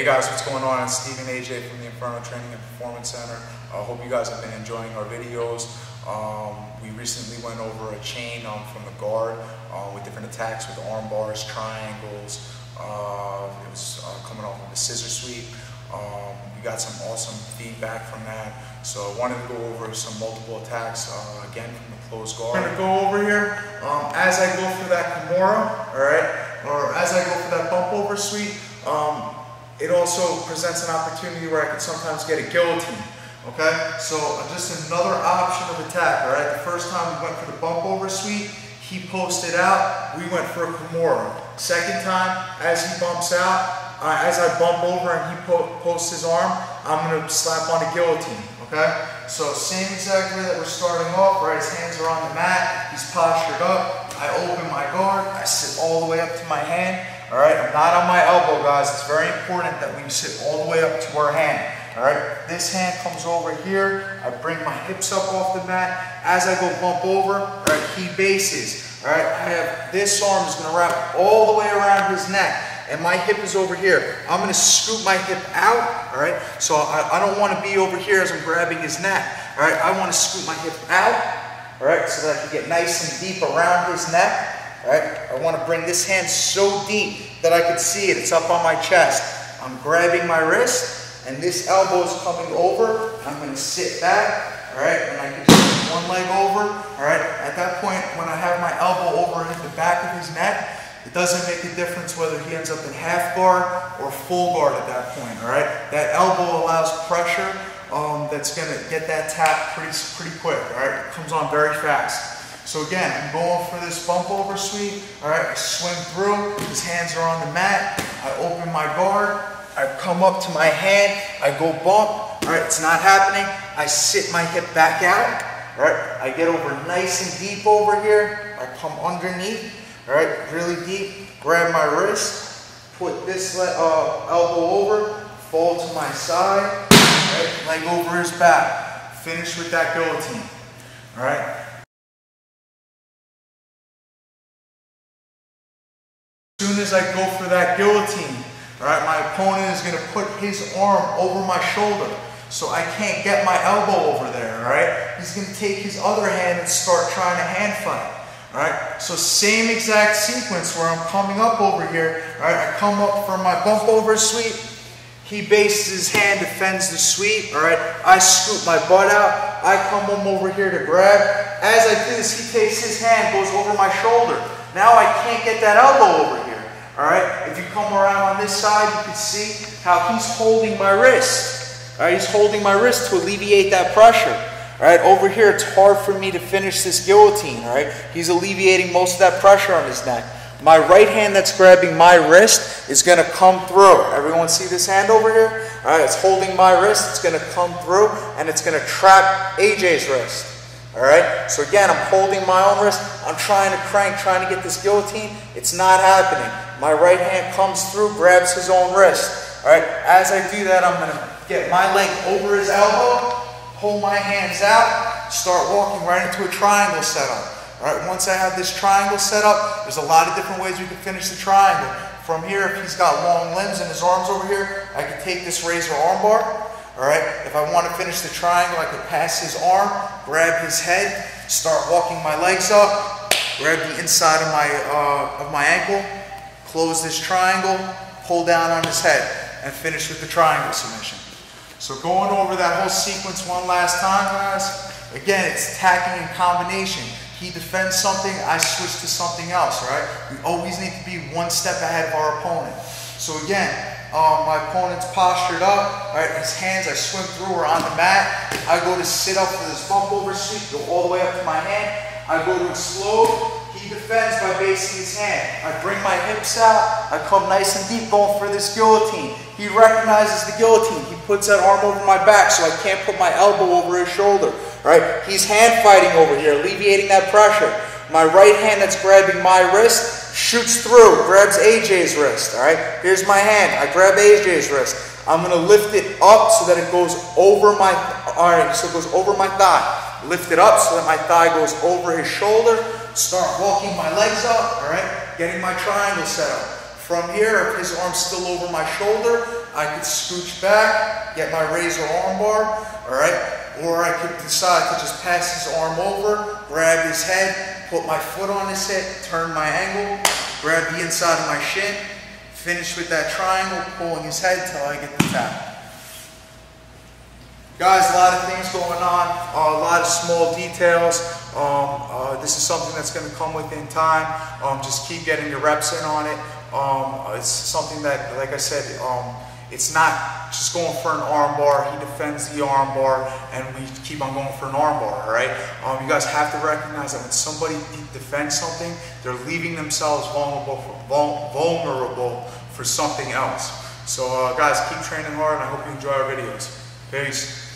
guys, what's going on? It's Steve and AJ from the Inferno Training and Performance Center. I hope you guys have been enjoying our videos. We recently went over a chain from the guard with different attacks with arm bars, triangles. It was coming off of the scissor sweep. We got some awesome feedback from that. So I wanted to go over some multiple attacks again from the closed guard. I'm going to go over here as I go for that Kimura, or as I go for that bump over sweep. It also presents an opportunity where I can sometimes get a guillotine. Okay, so just another option of attack. All right, the first time we went for the bump over sweep, he posted out. We went for a Kimura. Second time, as he bumps out, as I bump over and he posts his arm, I'm going to slap on a guillotine. Okay, so same exact way that we're starting off. Right, his hands are on the mat. He's postured up. I open my guard. I sit all the way up to my hand. All right, I'm not on my elbow, guys. It's very important that we sit all the way up to our hand. All right, this hand comes over here. I bring my hips up off the mat. As I go bump over, all right, he bases. All right, I have this arm is going to wrap all the way around his neck, and my hip is over here. I'm going to scoop my hip out. All right, so I don't want to be over here as I'm grabbing his neck. All right, I want to scoop my hip out. All right, so that I can get nice and deep around his neck. All right, I want to bring this hand so deep that I can see it. It's up on my chest. I'm grabbing my wrist, and this elbow is coming over. I'm going to sit back, all right, and I can just put one leg over. All right, at that point, when I have my elbow over at the back of his neck, it doesn't make a difference whether he ends up in half guard or full guard at that point. All right, that elbow allows pressure that's going to get that tap pretty quick. All right, it comes on very fast. So again, I'm going for this bump over sweep. All right, I swing through. His hands are on the mat. I open my guard. I come up to my hand. I go bump. All right, it's not happening. I sit my hip back out. All right, I get over nice and deep over here. I come underneath. All right, really deep. Grab my wrist. Put this elbow over. Fall to my side. All right, leg over his back. Finish with that guillotine. All right. As soon as I go for that guillotine, all right, my opponent is going to put his arm over my shoulder, so I can't get my elbow over there, all right? He's going to take his other hand and start trying to hand fight, all right? So same exact sequence where I'm coming up over here, all right? I come up for my bump over sweep. He bases his hand, defends the sweep, all right? I scoop my butt out. I come over here to grab. As I do this, he takes his hand, goes over my shoulder. Now I can't get that elbow over here. All right, if you come around on this side, you can see how he's holding my wrist. All right, he's holding my wrist to alleviate that pressure. All right, over here, it's hard for me to finish this guillotine. All right, he's alleviating most of that pressure on his neck. My right hand that's grabbing my wrist is going to come through. Everyone see this hand over here? All right, it's holding my wrist. It's going to come through, and it's going to trap AJ's wrist. All right, so again, I'm holding my own wrist. I'm trying to crank, trying to get this guillotine. It's not happening. My right hand comes through, grabs his own wrist. All right, as I do that, I'm going to get my leg over his elbow, hold my hands out, start walking right into a triangle setup. All right, once I have this triangle set up, there's a lot of different ways we can finish the triangle. From here, if he's got long limbs and his arms over here, I can take this razor arm bar. All right, if I want to finish the triangle, I could pass his arm, grab his head, start walking my legs up, grab the inside of my ankle, close this triangle, pull down on his head, and finish with the triangle submission. So going over that whole sequence one last time, guys. Again, it's attacking in combination. He defends something, I switch to something else, right? We always need to be one step ahead of our opponent. So again, my opponent's postured up, all right, his hands, I swim through, are on the mat. I go to sit up for this bump over sweep, go all the way up to my hand. I go to explode. He defends by basing his hand. I bring my hips out. I come nice and deep going for this guillotine. He recognizes the guillotine. He puts that arm over my back so I can't put my elbow over his shoulder. All right, he's hand fighting over here, alleviating that pressure. My right hand that's grabbing my wrist shoots through, grabs AJ's wrist. All right, here's my hand. I grab AJ's wrist. I'm going to lift it up so that it goes over my, all right, so it goes over my thigh. Lift it up so that my thigh goes over his shoulder. Start walking my legs up, all right, getting my triangle set up. From here, if his arm's still over my shoulder, I could scooch back, get my razor arm bar, all right? Or I could decide to just pass his arm over, grab his head, put my foot on his hip, turn my angle, grab the inside of my shin, finish with that triangle, pulling his head till I get the tap. Guys, a lot of things going on, a lot of small details. This is something that's going to come within time. Just keep getting your reps in on it. It's something that, like I said, it's not just going for an arm bar. He defends the arm bar, and we keep on going for an arm bar, all right? You guys have to recognize that when somebody defends something, they're leaving themselves vulnerable for something else. So, guys, keep training hard, and I hope you enjoy our videos. Peace.